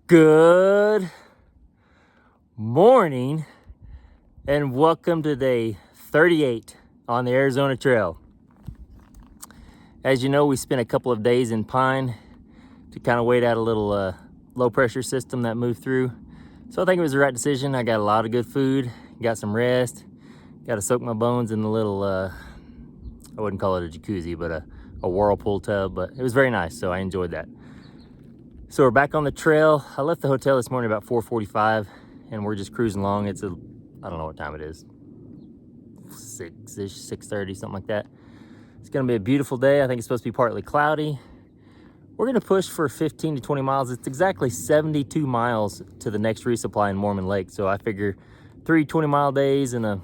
Good morning and welcome to day 38 on the Arizona Trail. As you know, we spent a couple of days in Pine to kind of wait out a little low pressure system that moved through. So I think it was the right decision. I got a lot of good food, got some rest, got to soak my bones in the little, I wouldn't call it a jacuzzi, but a whirlpool tub, but it was very nice, so I enjoyed that. So we're back on the trail. I left the hotel this morning about 4:45 and we're just cruising along. I don't know what time it is, 6-ish, 6:30, something like that. It's gonna be a beautiful day. I think it's supposed to be partly cloudy. We're gonna push for 15 to 20 miles. It's exactly 72 miles to the next resupply in Mormon Lake. So I figure 3 20-mile days and a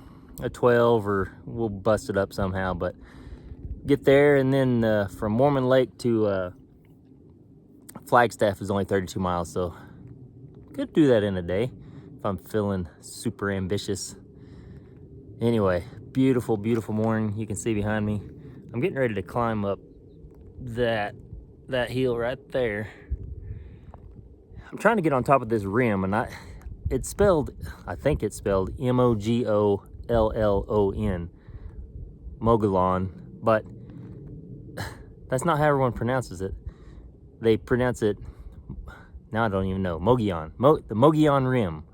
12, or we'll bust it up somehow, but get there. And then from Mormon Lake to Flagstaff is only 32 miles, so could do that in a day if I'm feeling super ambitious. Anyway, beautiful, beautiful morning. You can see behind me, I'm getting ready to climb up that hill right there. I'm trying to get on top of this rim, and I think it's spelled Mogollon, Mogollon, but that's not how everyone pronounces it. They pronounce it, now I don't even know, Mugeon, the Mugeon Rim.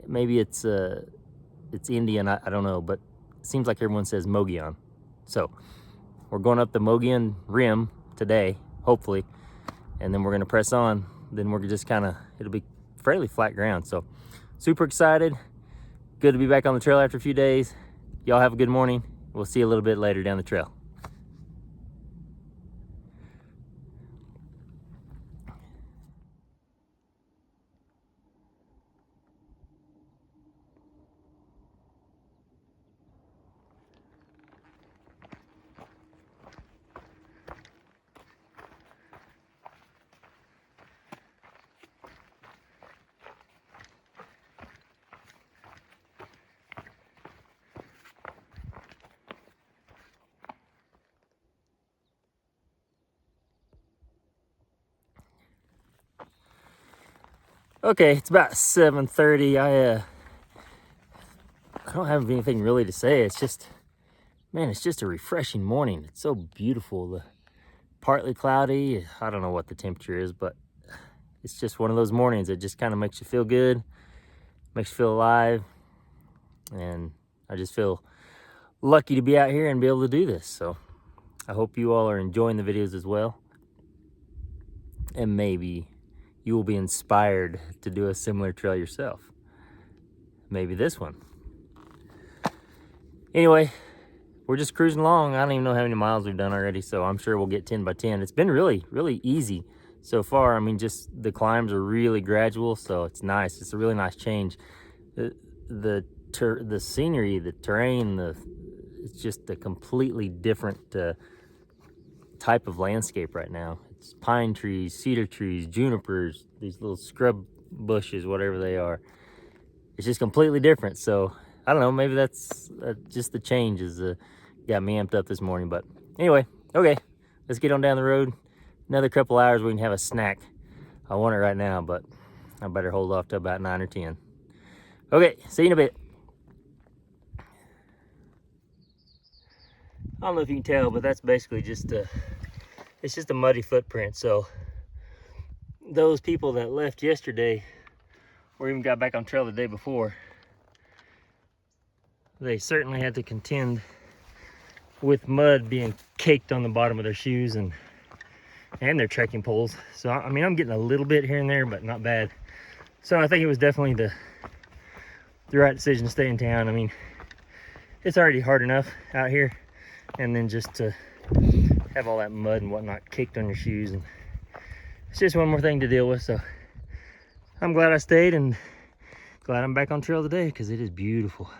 Maybe it's Indian, I don't know, but it seems like everyone says Mogollon. So we're going up the Mugeon Rim today, hopefully, and then we're gonna press on. Then we're just it'll be fairly flat ground. So super excited. Good to be back on the trail after a few days. Y'all have a good morning. We'll see you a little bit later down the trail. Okay, it's about 7:30. I don't have anything really to say. It's just, man, it's just a refreshing morning. It's so beautiful. Partly cloudy. I don't know what the temperature is, but it's just one of those mornings that just kind of makes you feel good, makes you feel alive. And I just feel lucky to be out here and be able to do this. So I hope you all are enjoying the videos as well. And maybe you will be inspired to do a similar trail yourself. Maybe this one. Anyway, we're just cruising along. I don't even know how many miles we've done already, so I'm sure we'll get 10 by 10. It's been really, really easy so far. I mean, just the climbs are really gradual, so it's nice. It's a really nice change. The scenery, the terrain, it's just a completely different type of landscape right now. It's pine trees, cedar trees, junipers, these little scrub bushes, whatever they are. It's just completely different. So I don't know, maybe that's just the change is got me amped up this morning. But anyway, okay, let's get on down the road. Another couple hours we can have a snack. I want it right now, but I better hold off to about 9 or 10. Okay, see you in a bit. I don't know if you can tell, but that's basically just it's just a muddy footprint. So those people that left yesterday or even got back on trail the day before, they certainly had to contend with mud being caked on the bottom of their shoes and their trekking poles. So I mean, I'm getting a little bit here and there, but not bad. So I think it was definitely the right decision to stay in town. I mean, it's already hard enough out here, and then just to have all that mud and whatnot caked on your shoes, and it's just one more thing to deal with. So I'm glad I stayed and glad I'm back on trail today because it is beautiful.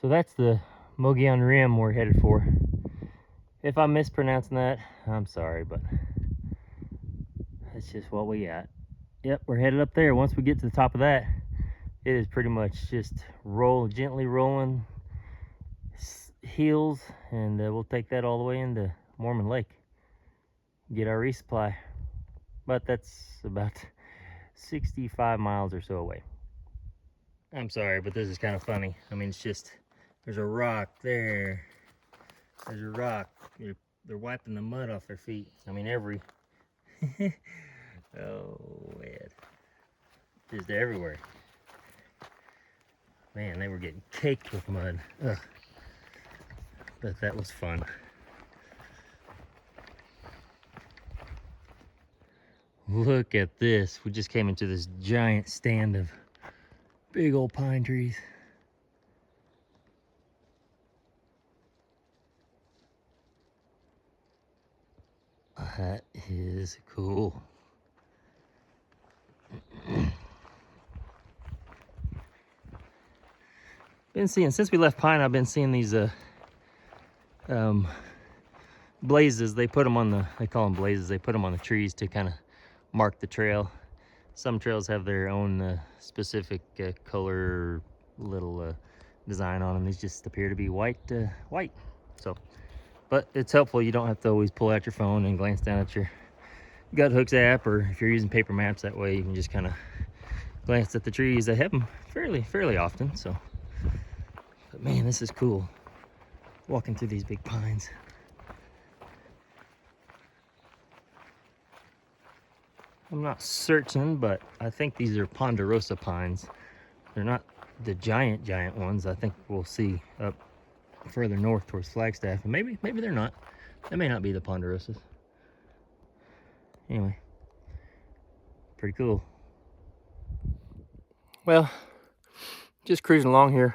So that's the Mogollon Rim we're headed for. If I'm mispronouncing that, I'm sorry, but that's just what we got. Yep, we're headed up there. Once we get to the top of that, it is pretty much just gently rolling hills, and we'll take that all the way into Mormon Lake, get our resupply. But that's about 65 miles or so away. I'm sorry, but this is kind of funny. I mean, it's just, there's a rock there. There's a rock. They're wiping the mud off their feet. I mean, oh, man. Just everywhere. Man, they were getting caked with mud. Ugh. But that was fun. Look at this. We just came into this giant stand of big old pine trees. That is cool. Been seeing, since we left Pine, I've been seeing these blazes. They put them on the, they call them blazes. They put them on the trees to kind of mark the trail. Some trails have their own specific color, little design on them. These just appear to be white. So, but it's helpful. You don't have to always pull out your phone and glance down at your Gut Hooks app, or if you're using paper maps, that way you can just kind of glance at the trees. They have them fairly often. So, but man, this is cool. Walking through these big pines. I'm not certain, but I think these are ponderosa pines. They're not the giant ones I think we'll see up further north towards Flagstaff. And maybe they're not. They may not be the ponderosas. Anyway, pretty cool. Well, just cruising along here,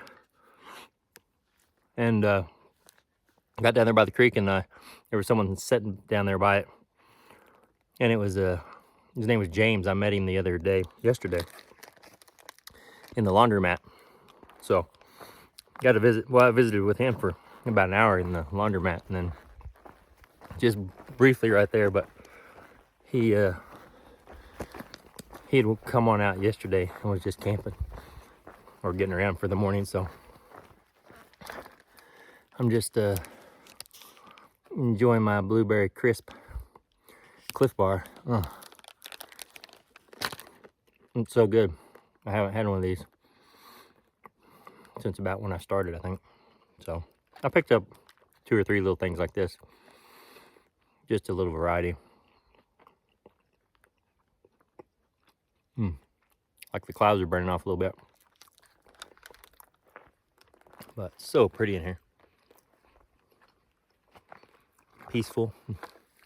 and got down there by the creek, and there was someone sitting down there by it, and it was his name was James. I met him the other day, yesterday, in the laundromat. So got to visit. Well, I visited with him for about an hour in the laundromat, and then just briefly right there. But he had come on out yesterday and was just camping or getting around for the morning. So I'm just enjoying my blueberry crisp Cliff Bar. It's so good. I haven't had one of these since about when I started, I think. So I picked up 2 or 3 little things like this. Just a little variety. Like the clouds are burning off a little bit. But so pretty in here. Peaceful.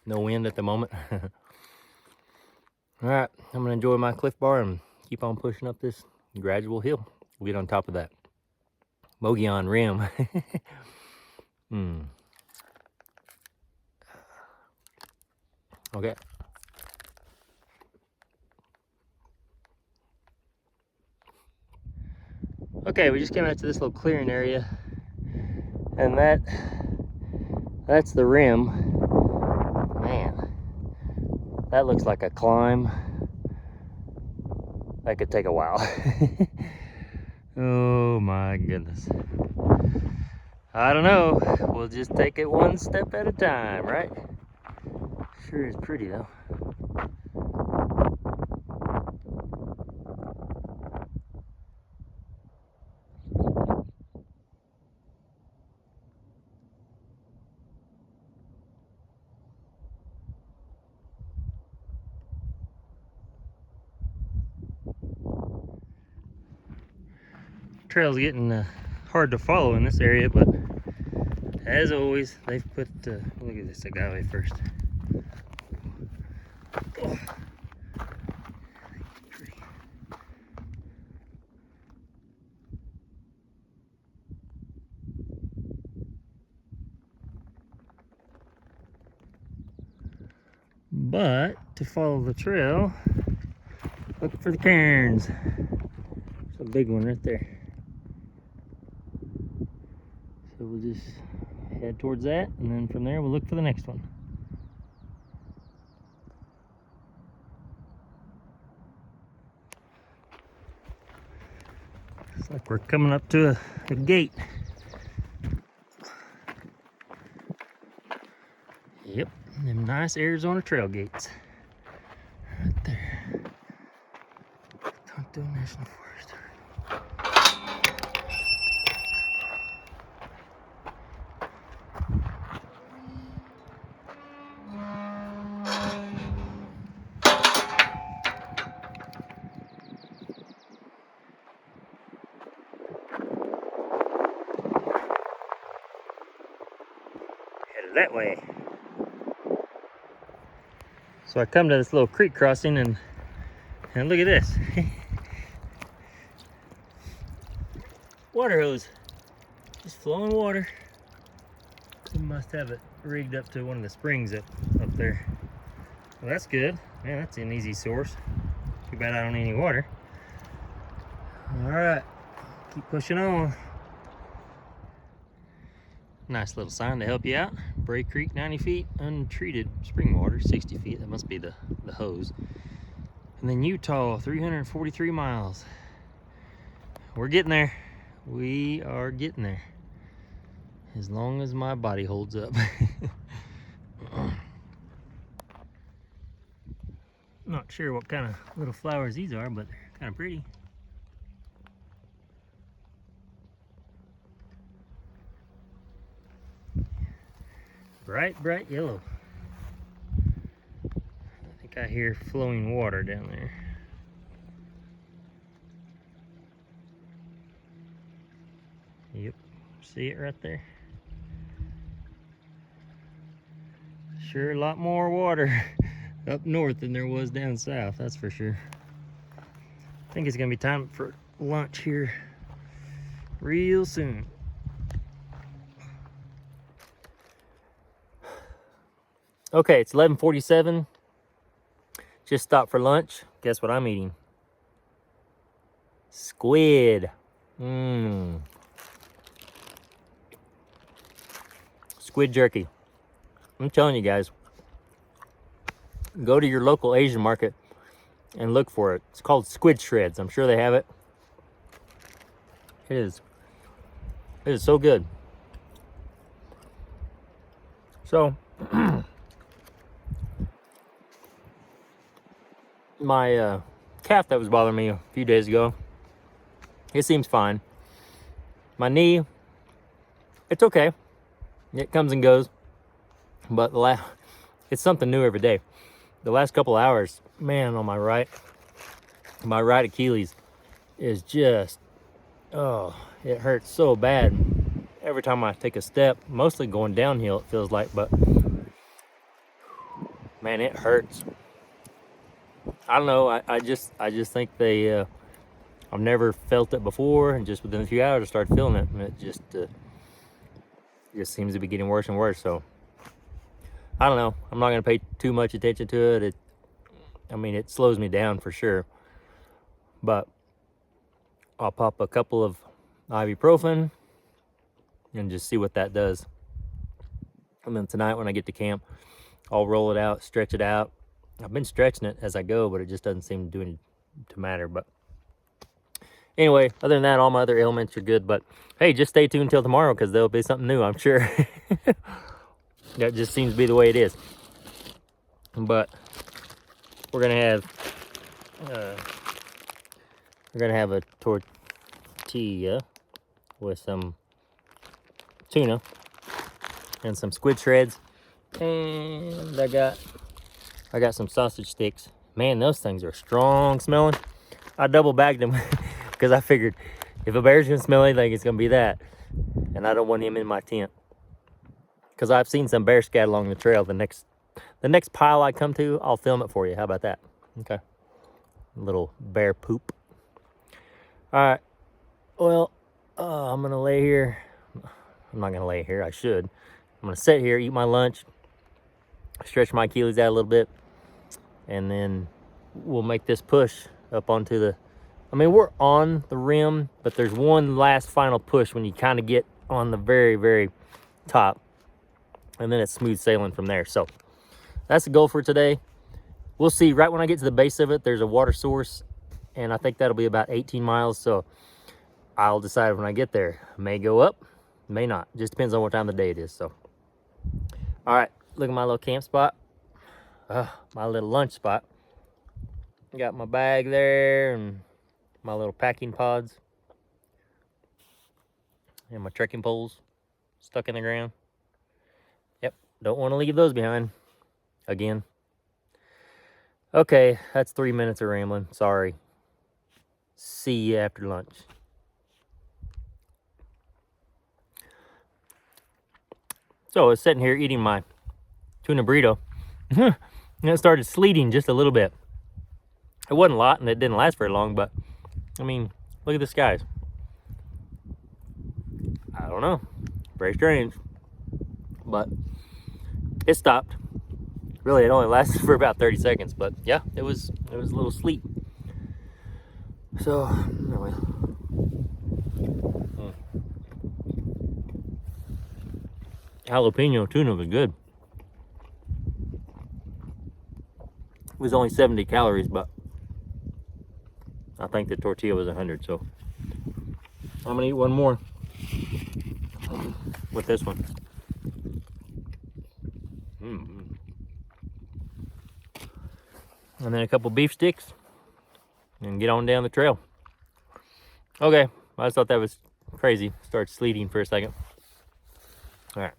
No wind at the moment. Alright, I'm going to enjoy my Cliff Bar and keep on pushing up this gradual hill. We'll get on top of that mugeon rim. Okay. Okay, we just came out to this little clearing area, and that's the rim. Man, that looks like a climb. That could take a while. Oh my goodness. I don't know. We'll just take it one step at a time, right? Sure is pretty though. Trail's getting hard to follow in this area, but as always, they've put, look at this agave first. Oh. Pretty. But to follow the trail, look for the cairns. There's a big one right there. So we'll just head towards that, and then from there we'll look for the next one. Looks like we're coming up to a gate. Yep, them nice Arizona trail gates. Right there. Tonto National Forest. Headed that way. So I come to this little creek crossing and look at this. Water hose. Just flowing water. They must have it rigged up to one of the springs up there. Well, that's good. Man, that's an easy source. Too bad I don't need any water. All right, keep pushing on. Nice little sign to help you out. Bray Creek, 90 feet, untreated spring water, 60 feet. That must be the hose. And then Utah, 343 miles. We're getting there. We are getting there. As long as my body holds up. Not sure what kind of little flowers these are, but they're kind of pretty. Bright, bright yellow. I think I hear flowing water down there. Yep, see it right there? Sure, a lot more water up north than there was down south, that's for sure. I think it's gonna be time for lunch here real soon. Okay, it's 11:47. Just stopped for lunch. Guess what I'm eating? Squid. Squid jerky. I'm telling you guys, go to your local Asian market and look for it. It's called squid shreds. I'm sure they have it. It is so good. So my calf that was bothering me a few days ago, it seems fine. My knee, it's okay. It comes and goes, but it's something new every day. The last couple hours, man, on my right Achilles is just, oh, it hurts so bad every time I take a step. Mostly going downhill, it feels like, but man, it hurts. I don't know. I just think I've never felt it before, and just within a few hours I started feeling it, and it just seems to be getting worse and worse. So I don't know. I'm not gonna pay too much attention to it. I mean, it slows me down for sure, but I'll pop a couple of ibuprofen and just see what that does. And then tonight when I get to camp, I'll roll it out, stretch it out. I've been stretching it as I go, but it just doesn't seem to matter. But anyway, other than that, all my other ailments are good. But hey, just stay tuned till tomorrow, because there'll be something new, I'm sure. That just seems to be the way it is. But we're gonna have a tortilla with some tuna and some squid shreds, and I got some sausage sticks. Man, those things are strong smelling. I double bagged them because I figured if a bear's gonna smell anything, it's gonna be that, and I don't want him in my tent, because I've seen some bear scat along the trail. The next pile I come to, I'll film it for you. How about that? Okay. A little bear poop. All right. Well, I'm gonna lay here. I'm not gonna lay here. I should. I'm gonna sit here, eat my lunch, stretch my Achilles out a little bit, and then we'll make this push up onto the, I mean, we're on the rim, but there's one last final push when you kind of get on the very, very top. and then it's smooth sailing from there. So that's the goal for today. We'll see. Right when I get to the base of it, there's a water source, and I think that'll be about 18 miles. So I'll decide when I get there. May go up, may not. Just depends on what time of the day it is. So, all right, look at my little camp spot. My little lunch spot. Got my bag there and my little packing pods and my trekking poles stuck in the ground. Yep, don't want to leave those behind again. Okay, that's 3 minutes of rambling. Sorry. See you after lunch. So I was sitting here eating my tuna burrito, and it started sleeting just a little bit. It wasn't a lot, and it didn't last very long, but, I mean, look at the skies. I don't know. Very strange. But it stopped. Really, it only lasted for about 30 seconds, but yeah, it was a little sleet. So, anyway. Jalapeno tuna was good. It was only 70 calories, but I think the tortilla was 100, so I'm gonna eat one more with this one. And then a couple beef sticks and get on down the trail. Okay, I just thought that was crazy. Started sleeting for a second. All right.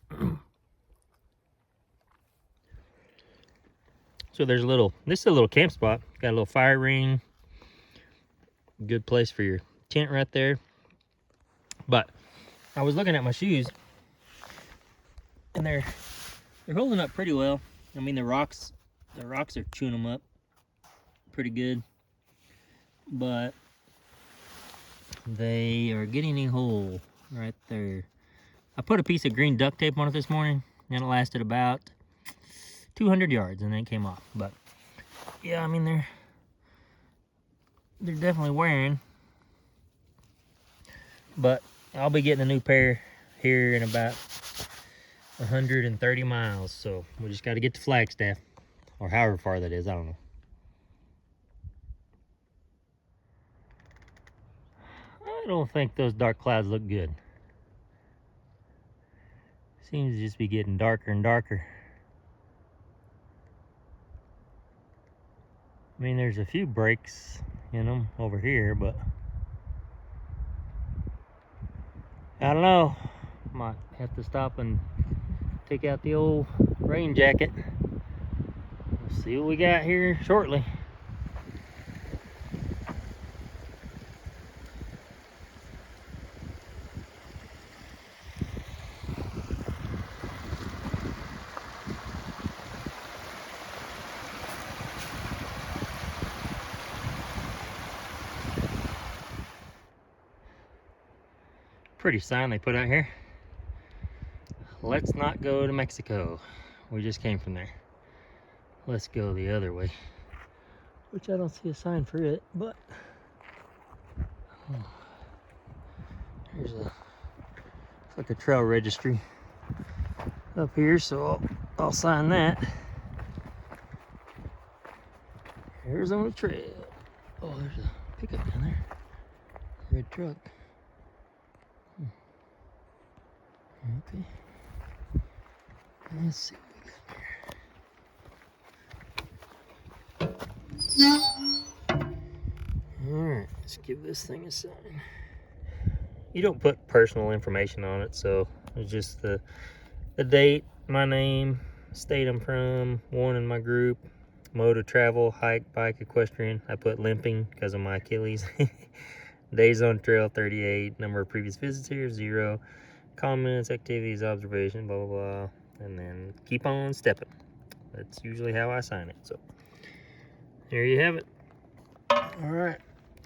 So this is a little camp spot. Got a little fire ring. Good place for your tent right there. But I was looking at my shoes, and they're holding up pretty well. I mean, the rocks are chewing them up pretty good, but they are getting a hole right there. I put a piece of green duct tape on it this morning, and it lasted about 200 yards, and then it came off. But yeah, I mean, they're definitely wearing. But I'll be getting a new pair here in about 130 miles, so we just got to get to Flagstaff, or however far that is. I don't know. I don't think those dark clouds look good. Seems to just be getting darker and darker. I mean, there's a few breaks in them over here, but I don't know. Might have to stop and take out the old rain jacket. We'll see what we got here shortly. Pretty sign they put out here. Let's not go to Mexico. We just came from there. Let's go the other way. Which I don't see a sign for it, but there's it's like a trail registry up here, so I'll sign that. Arizona Trail. Oh, there's a pickup down there. Red truck. Okay. Let's see what we got here. Alright, let's give this thing a sign. You don't put personal information on it, so it's just the date, my name, state I'm from, one in my group, mode of travel, hike, bike, equestrian. I put limping because of my Achilles. Days on trail, 38. Number of previous visitors, 0. Comments, activities, observation, blah, blah, blah. And then keep on stepping. That's usually how I sign it. So there you have it. All right,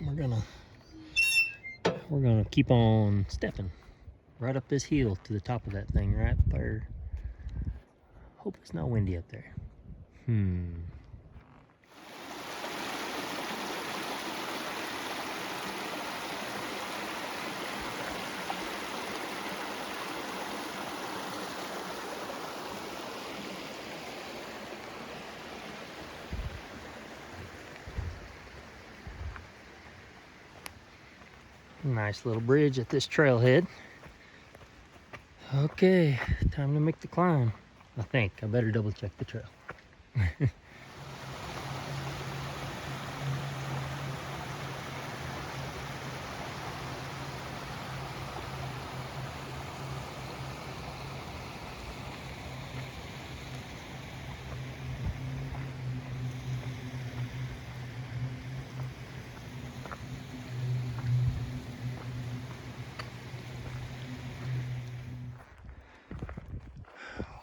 we're gonna keep on stepping right up this hill to the top of that thing right there. Hope it's not windy up there. Nice little bridge at this trailhead. Okay, time to make the climb. I think I better double check the trail.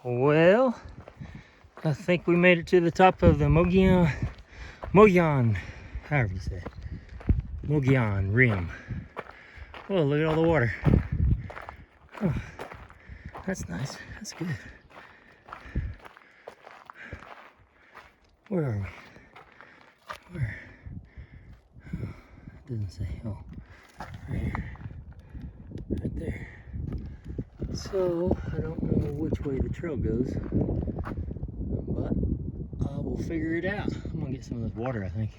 Well, I think we made it to the top of the mugeon, however you say it, mugeon rim. Oh, look at all the water. Oh, that's nice. That's good. Where are we? Where? Oh, it doesn't say. Oh, right here. Right there. So, I don't know which way the trail goes, but I will figure it out. I'm gonna get some of this water, I think.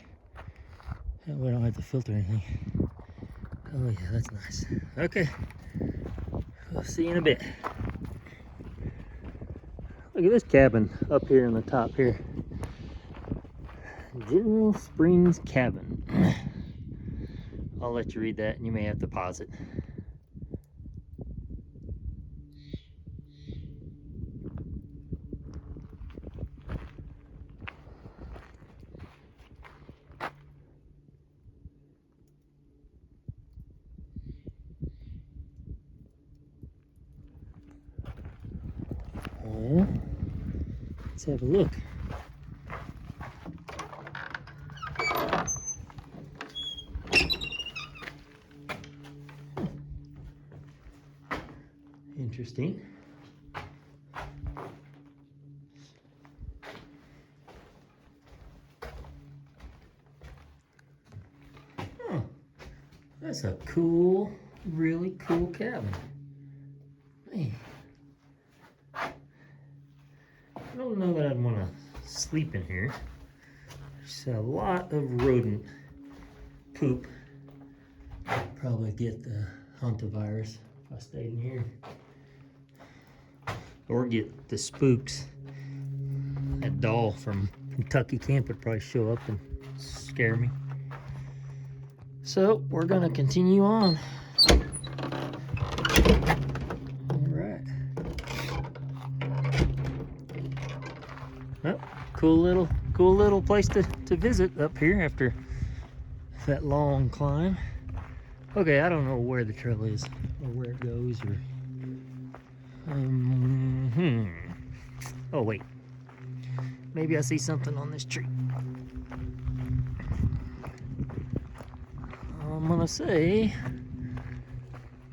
That way I don't have to filter anything. Oh yeah, that's nice. Okay, we'll see you in a bit. Look at this cabin up here on the top here. General Springs Cabin. I'll let you read that and you may have to pause it. Well, let's have a look. Interesting. Oh, that's a cool, really cool cabin. Man, I don't know that I'd want to sleep in here. There's a lot of rodent poop. I'd probably get the hantavirus if I stayed in here. Or get the spooks. That doll from Kentucky Camp would probably show up and scare me. So we're gonna continue on. All right. Well, cool little place to visit up here after that long climb. Okay, I don't know where the trail is or where it goes or oh wait, maybe I see something on this tree. I'm gonna say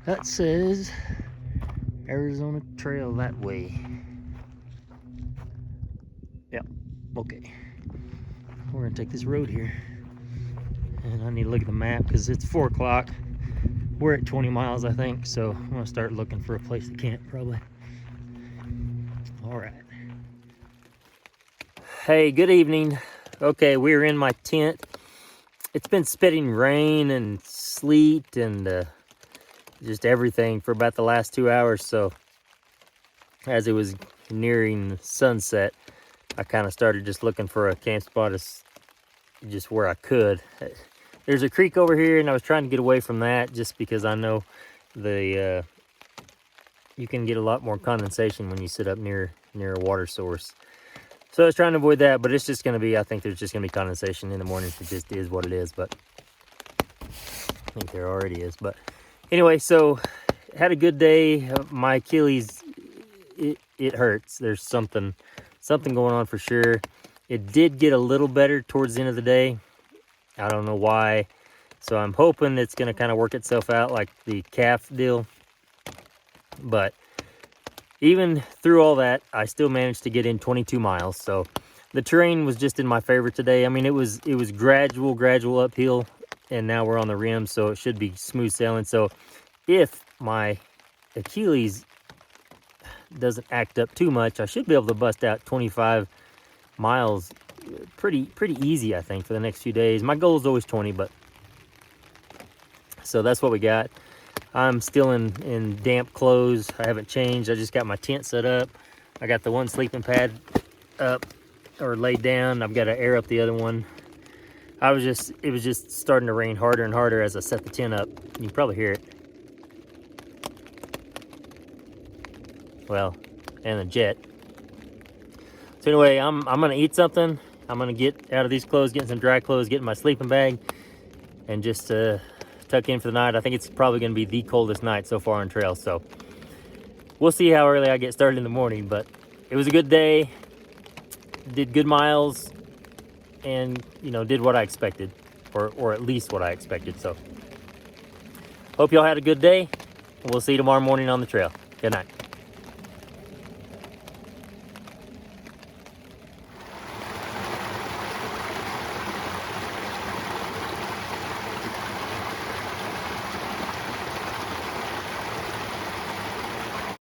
that says Arizona Trail that way. Yep, okay. We're gonna take this road here. And I need to look at the map because it's 4 o'clock. We're at 20 miles, I think, so I'm gonna start looking for a place to camp probably. All right. Hey, good evening. Okay, we're in my tent. It's been spitting rain and sleet and just everything for about the last 2 hours. So as it was nearing sunset, I kind of started just looking for a camp spot just where I could. There's a creek over here, and I was trying to get away from that just because I know you can get a lot more condensation when you sit up near a water source. So I was trying to avoid that, but it's just going to be, I think there's just going to be condensation in the morning. It just is what it is, but I think there already is. But anyway, so had a good day. My Achilles, it hurts. There's something going on for sure. It did get a little better towards the end of the day. I don't know why. So I'm hoping it's going to kind of work itself out like the calf deal. But even through all that, I still managed to get in 22 miles. So the terrain was just in my favor today. I mean, it was gradual uphill, and now we're on the rim, so it should be smooth sailing. So if my Achilles doesn't act up too much, I should be able to bust out 25 miles pretty easy, I think, for the next few days. My goal is always 20, but So that's what we got. I'm still in damp clothes. I haven't changed. I just got my tent set up. I got the one sleeping pad up or laid down. I've got to air up the other one. It was just starting to rain harder and harder as I set the tent up. You can probably hear it. Well, and the jet. So anyway, I'm gonna eat something. I'm gonna get out of these clothes, get in some dry clothes, get in my sleeping bag, and just tuck in for the night. I think it's probably gonna be the coldest night so far on trail. So we'll see how early I get started in the morning. But it was a good day. Did good miles, and did what I expected, or at least what I expected. So hope y'all had a good day. We'll see you tomorrow morning on the trail. Good night.